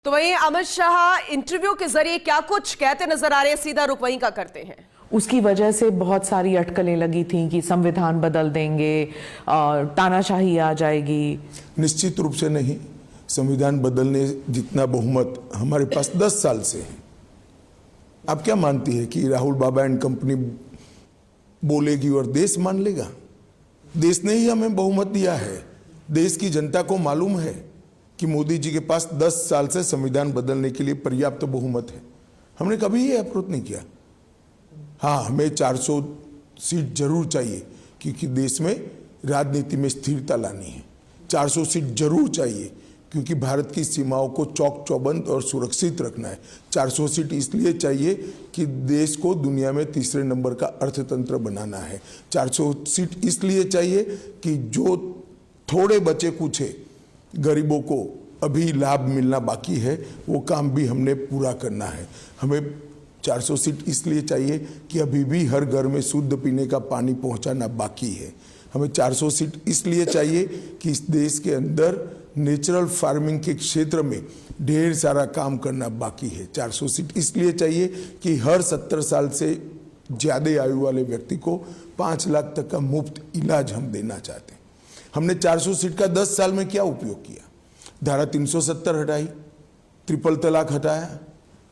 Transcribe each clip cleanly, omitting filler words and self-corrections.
तो वहीं अमित शाह इंटरव्यू के जरिए क्या कुछ कहते नजर आ रहे हैं, सीधा रुख वहीं का करते हैं। उसकी वजह से बहुत सारी अटकलें लगी थी कि संविधान बदल देंगे और तानाशाही आ जाएगी। निश्चित रूप से नहीं। संविधान बदलने जितना बहुमत हमारे पास 10 साल से है। आप क्या मानती है कि राहुल बाबा एंड कंपनी बोलेगी और देश मान लेगा? देश ने ही हमें बहुमत दिया है। देश की जनता को मालूम है कि मोदी जी के पास 10 साल से संविधान बदलने के लिए पर्याप्त बहुमत है। हमने कभी ये अप्रोच नहीं किया। हाँ, हमें 400 सीट जरूर चाहिए क्योंकि देश में राजनीति में स्थिरता लानी है। 400 सीट जरूर चाहिए क्योंकि भारत की सीमाओं को चौक चौबंद और सुरक्षित रखना है। 400 सीट इसलिए चाहिए कि देश को दुनिया में तीसरे नंबर का अर्थतंत्र बनाना है। 400 सीट इसलिए चाहिए कि जो थोड़े बचे कुछ है गरीबों को अभी लाभ मिलना बाकी है, वो काम भी हमने पूरा करना है। हमें 400 सीट इसलिए चाहिए कि अभी भी हर घर में शुद्ध पीने का पानी पहुंचाना बाकी है। हमें 400 सीट इसलिए चाहिए कि इस देश के अंदर नेचुरल फार्मिंग के क्षेत्र में ढेर सारा काम करना बाकी है। 400 सीट इसलिए चाहिए कि हर 70 साल से ज़्यादा आयु वाले व्यक्ति को 5 लाख तक का मुफ्त इलाज हम देना चाहते हैं। हमने 400 सीट का 10 साल में क्या उपयोग किया? धारा 370 हटाई, ट्रिपल तलाक हटाया,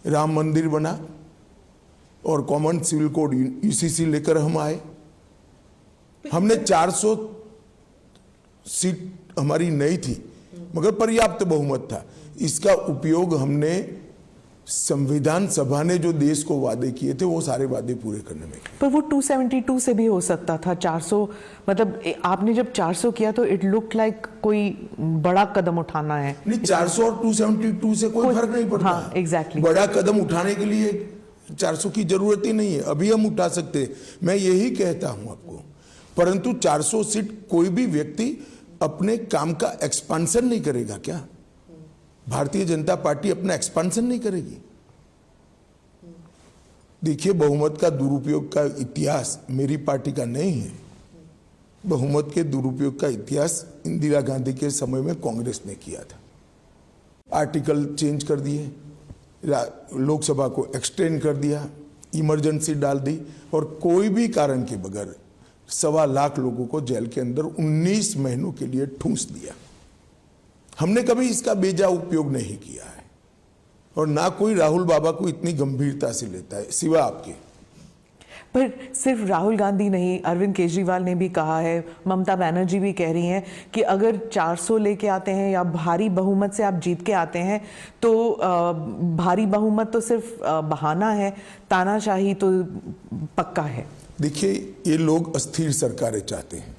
राम मंदिर बना और कॉमन सिविल कोड यूसीसी लेकर हम आए। हमने 400 सीट हमारी नहीं थी मगर पर्याप्त बहुमत था। इसका उपयोग हमने संविधान सभा ने जो देश को वादे किए थे वो सारे वादे पूरे करने में। पर वो 272 से भी हो सकता था। 400 मतलब आपने जब 400 किया तो इट लुक लाइक कोई बड़ा कदम उठाना है। नहीं, 400 और 272 से कोई फर्क नहीं पड़ता। हाँ, एग्जैक्टली। बड़ा कदम उठाने के लिए 400 की जरूरत ही नहीं है। अभी हम उठा सकते हैं, मैं यही कहता हूं आपको। परंतु 400 सीट कोई भी व्यक्ति अपने काम का एक्सपांशन नहीं करेगा क्या? भारतीय जनता पार्टी अपना एक्सपांशन नहीं करेगी? देखिए, बहुमत का दुरुपयोग का इतिहास मेरी पार्टी का नहीं है। बहुमत के दुरुपयोग का इतिहास इंदिरा गांधी के समय में कांग्रेस ने किया था। आर्टिकल चेंज कर दिए, लोकसभा को एक्सटेंड कर दिया, इमरजेंसी डाल दी और कोई भी कारण के बगैर 1.25 लाख लोगों को जेल के अंदर 19 महीनों के लिए ठूंस दिया। हमने कभी इसका बेजा उपयोग नहीं किया है और ना कोई राहुल बाबा को इतनी गंभीरता से लेता है सिवा आपके। पर सिर्फ राहुल गांधी नहीं, अरविंद केजरीवाल ने भी कहा है, ममता बनर्जी भी कह रही हैं कि अगर 400 लेके आते हैं या भारी बहुमत से आप जीत के आते हैं तो भारी बहुमत तो सिर्फ बहाना है, तानाशाही तो पक्का है। देखिए, ये लोग अस्थिर सरकारें चाहते हैं।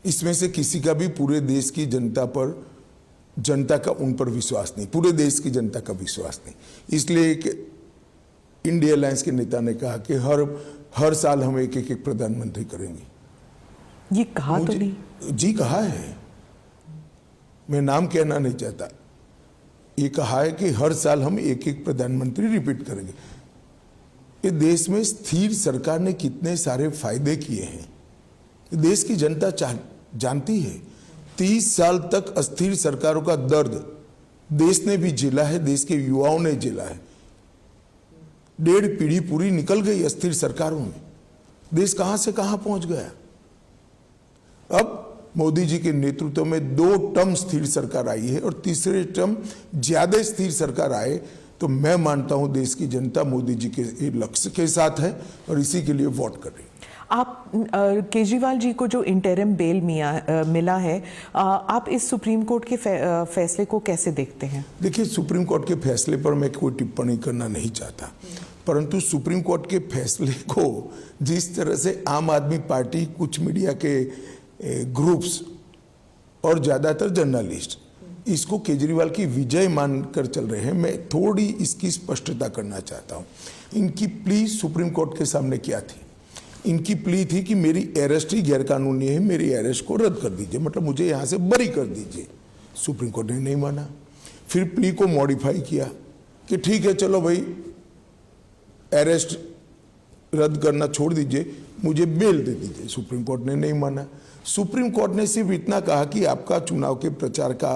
इसमें से किसी का भी पूरे देश की जनता का उन पर विश्वास नहीं, पूरे देश की जनता का विश्वास नहीं। इसलिए इंडिया अलायंस के नेता ने कहा कि हर साल हम एक प्रधानमंत्री करेंगे। ये कहा तो नहीं? जी कहा है, मैं नाम कहना नहीं चाहता। ये कहा है कि हर साल हम एक प्रधानमंत्री रिपीट करेंगे। ये देश में स्थिर सरकार ने कितने सारे फायदे किए हैं, देश की जनता जानती है। 30 साल तक अस्थिर सरकारों का दर्द देश ने भी झेला है, देश के युवाओं ने झेला है। 1.5 पीढ़ी पूरी निकल गई अस्थिर सरकारों में। देश कहां से कहां पहुंच गया। अब मोदी जी के नेतृत्व में 2 टर्म स्थिर सरकार आई है और तीसरे टर्म ज्यादा स्थिर सरकार आए तो मैं मानता हूं देश की जनता मोदी जी के लक्ष्य के साथ है और इसी के लिए वोट कर रही है। आप केजरीवाल जी को जो इंटरिम बेल मिला है, आप इस सुप्रीम कोर्ट के फैसले को कैसे देखते हैं? देखिए, सुप्रीम कोर्ट के फैसले पर मैं कोई टिप्पणी करना नहीं चाहता, परंतु सुप्रीम कोर्ट के फैसले को जिस तरह से आम आदमी पार्टी, कुछ मीडिया के ग्रुप्स और ज़्यादातर जर्नलिस्ट इसको केजरीवाल की विजय मानकर चल रहे हैं, मैं थोड़ी इसकी स्पष्टता करना चाहता हूँ। इनकी प्ली सुप्रीम कोर्ट के सामने क्या थी? इनकी प्ली थी कि मेरी अरेस्ट ही गैरकानूनी है, मेरी अरेस्ट को रद्द कर दीजिए, मतलब मुझे यहाँ से बरी कर दीजिए। सुप्रीम कोर्ट ने नहीं माना। फिर प्ली को मॉडिफाई किया कि ठीक है, चलो भाई अरेस्ट रद्द करना छोड़ दीजिए, मुझे बेल दे दीजिए। सुप्रीम कोर्ट ने नहीं माना। सुप्रीम कोर्ट ने सिर्फ इतना कहा कि आपका चुनाव के प्रचार का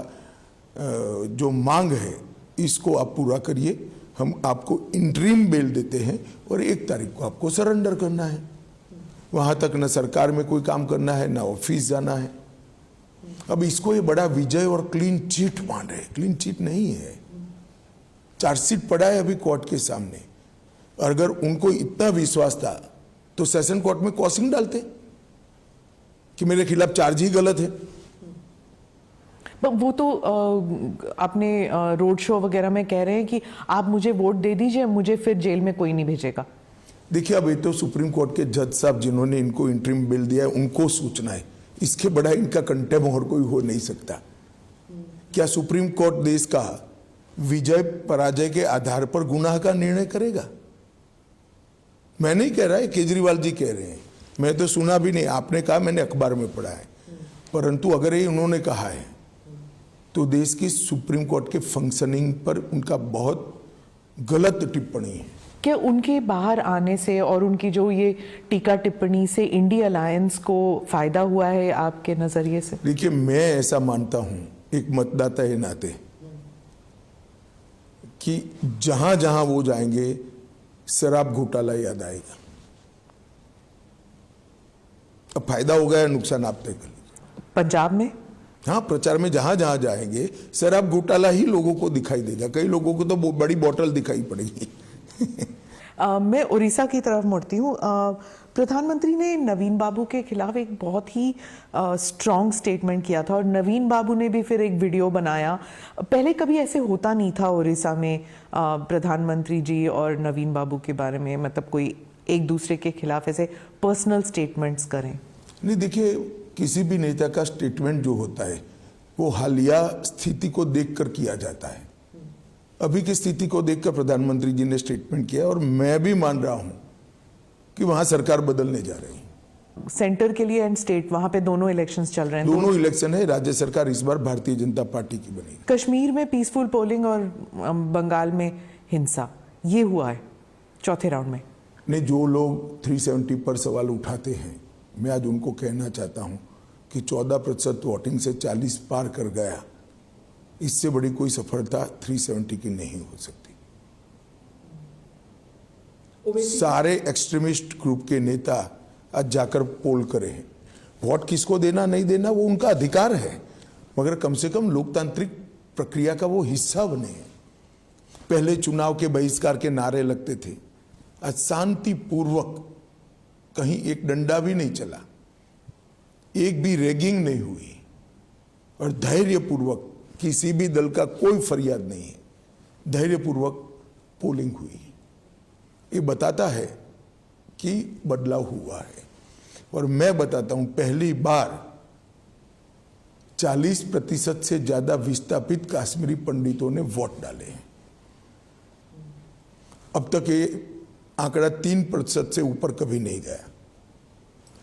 जो मांग है इसको आप पूरा करिए, हम आपको इंटरिम बेल देते हैं और 1 तारीख को आपको सरेंडर करना है। वहाँ तक न सरकार में कोई काम करना है, न ऑफिस जाना है। अब इसको ये बड़ा विजय और क्लीन चिट मान रहे, क्लीन चिट नहीं है। चार्जशीट पड़ा है अभी कोर्ट के सामने। अगर उनको इतना विश्वास था तो सेशन कोर्ट में कॉसिंग डालते कि मेरे खिलाफ चार्ज ही गलत है। वो तो अपने रोड शो वगैरह में कह रहे हैं कि आप मुझे वोट दे दीजिए, मुझे फिर जेल में कोई नहीं भेजेगा। देखिए, अब ये तो सुप्रीम कोर्ट के जज साहब जिन्होंने इनको इंटरिम बिल दिया है उनको सूचना है। इसके बड़ा इनका कंटेम और कोई हो नहीं सकता। क्या सुप्रीम कोर्ट देश का विजय पराजय के आधार पर गुनाह का निर्णय करेगा? मैं नहीं कह रहा है, केजरीवाल जी कह रहे हैं। मैं तो सुना भी नहीं, आपने कहा, मैंने अखबार में पढ़ा है। परंतु अगर ये उन्होंने कहा है तो देश की सुप्रीम कोर्ट के फंक्शनिंग पर उनका बहुत गलत टिप्पणी है। क्या उनके बाहर आने से और उनकी जो ये टीका टिप्पणी से इंडिया अलायंस को फायदा हुआ है आपके नजरिए से? देखिए, मैं ऐसा मानता हूं एक मतदाता के नाते कि जहां जहां वो जाएंगे शराब घोटाला याद आएगा। अब फायदा होगा या नुकसान आप तय कर लीजिए। पंजाब में हाँ, प्रचार में जहां जहां जाएंगे शराब घोटाला ही लोगों को दिखाई देगा। कई लोगों को तो बड़ी बोतल दिखाई पड़ेगी। मैं उड़ीसा की तरफ मुड़ती हूँ। प्रधानमंत्री ने नवीन बाबू के खिलाफ एक बहुत ही स्ट्रॉन्ग स्टेटमेंट किया था और नवीन बाबू ने भी फिर एक वीडियो बनाया। पहले कभी ऐसे होता नहीं था उड़ीसा में प्रधानमंत्री जी और नवीन बाबू के बारे में, मतलब कोई एक दूसरे के खिलाफ ऐसे पर्सनल स्टेटमेंट्स करें। नहीं, देखिए, किसी भी नेता का स्टेटमेंट जो होता है वो हालिया स्थिति को देखकर किया जाता है। अभी की स्थिति को देखकर प्रधानमंत्री जी ने स्टेटमेंट किया और मैं भी मान रहा हूं कि वहां सरकार बदलने जा रही है। सेंटर के लिए एंड स्टेट, वहां पे दोनों इलेक्शंस चल रहे हैं। दोनों इलेक्शन है। राज्य सरकार इस बार भारतीय जनता पार्टी की बनेगी। कश्मीर में पीसफुल पोलिंग और बंगाल में हिंसा, ये हुआ है चौथे राउंड में। नहीं, जो लोग 370 पर सवाल उठाते हैं, मैं आज उनको कहना चाहता हूं कि 14% वोटिंग से 40 पार कर गया। इससे बड़ी कोई सफलता 370 की नहीं हो सकती। सारे एक्सट्रीमिस्ट ग्रुप के नेता आज जाकर पोल करें। वोट किसको देना नहीं देना वो उनका अधिकार है, मगर कम से कम लोकतांत्रिक प्रक्रिया का वो हिस्सा बने। पहले चुनाव के बहिष्कार के नारे लगते थे, आज शांतिपूर्वक कहीं एक डंडा भी नहीं चला, एक भी रैगिंग नहीं हुई और धैर्यपूर्वक किसी भी दल का कोई फरियाद नहीं है, धैर्यपूर्वक पोलिंग हुई। ये बताता है कि बदलाव हुआ है। और मैं बताता हूं, पहली बार 40% से ज्यादा विस्थापित कश्मीरी पंडितों ने वोट डाले हैं। अब तक ये आंकड़ा 3% से ऊपर कभी नहीं गया।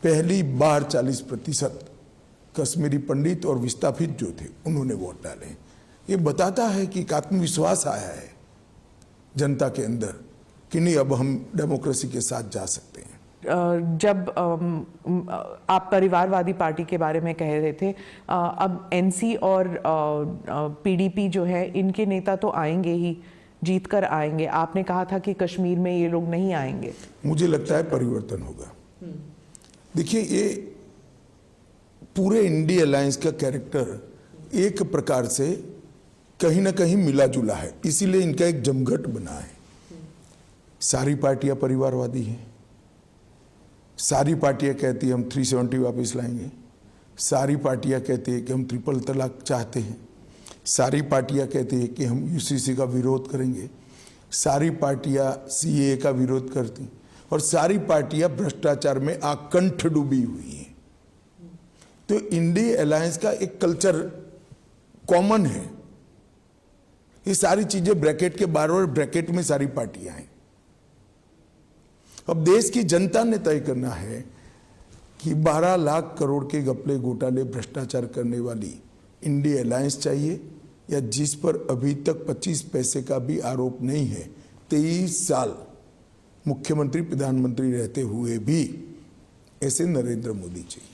पहली बार 40% कश्मीरी पंडित और विस्थापित जो थे उन्होंने वोट डाले। ये बताता है कि एक आत्मविश्वास आया है जनता के अंदर कि नहीं, अब हम डेमोक्रेसी के साथ जा सकते हैं। जब आप परिवारवादी पार्टी के बारे में कह रहे थे, अब एनसी और पीडीपी जो है, इनके नेता तो आएंगे ही, जीत कर आएंगे। आपने कहा था कि कश्मीर में ये लोग नहीं आएंगे। मुझे लगता है परिवर्तन होगा। देखिए, ये पूरे इंडिया अलायंस का कैरेक्टर एक प्रकार से कहीं ना कहीं मिला जुला है, इसीलिए इनका एक जमघट बना है। सारी पार्टियां परिवारवादी हैं, सारी पार्टियां कहती है हम 370 वापस लाएंगे, सारी पार्टियां कहती है कि हम ट्रिपल तलाक चाहते हैं, सारी पार्टियां कहती है कि हम यूसीसी का विरोध करेंगे, सारी पार्टियां सीएए का विरोध करती और सारी पार्टियां भ्रष्टाचार में आकंठ डूबी हुई हैं। तो इंडिया अलायंस का एक कल्चर कॉमन है। ये सारी चीजें ब्रैकेट के बाहर और ब्रैकेट में सारी पार्टियां हैं। अब देश की जनता ने तय करना है कि 12 लाख करोड़ के घपले घोटाले भ्रष्टाचार करने वाली इंडिया अलायंस चाहिए या जिस पर अभी तक 25 पैसे का भी आरोप नहीं है, 23 साल मुख्यमंत्री प्रधानमंत्री रहते हुए भी ऐसे नरेंद्र मोदी चाहिए।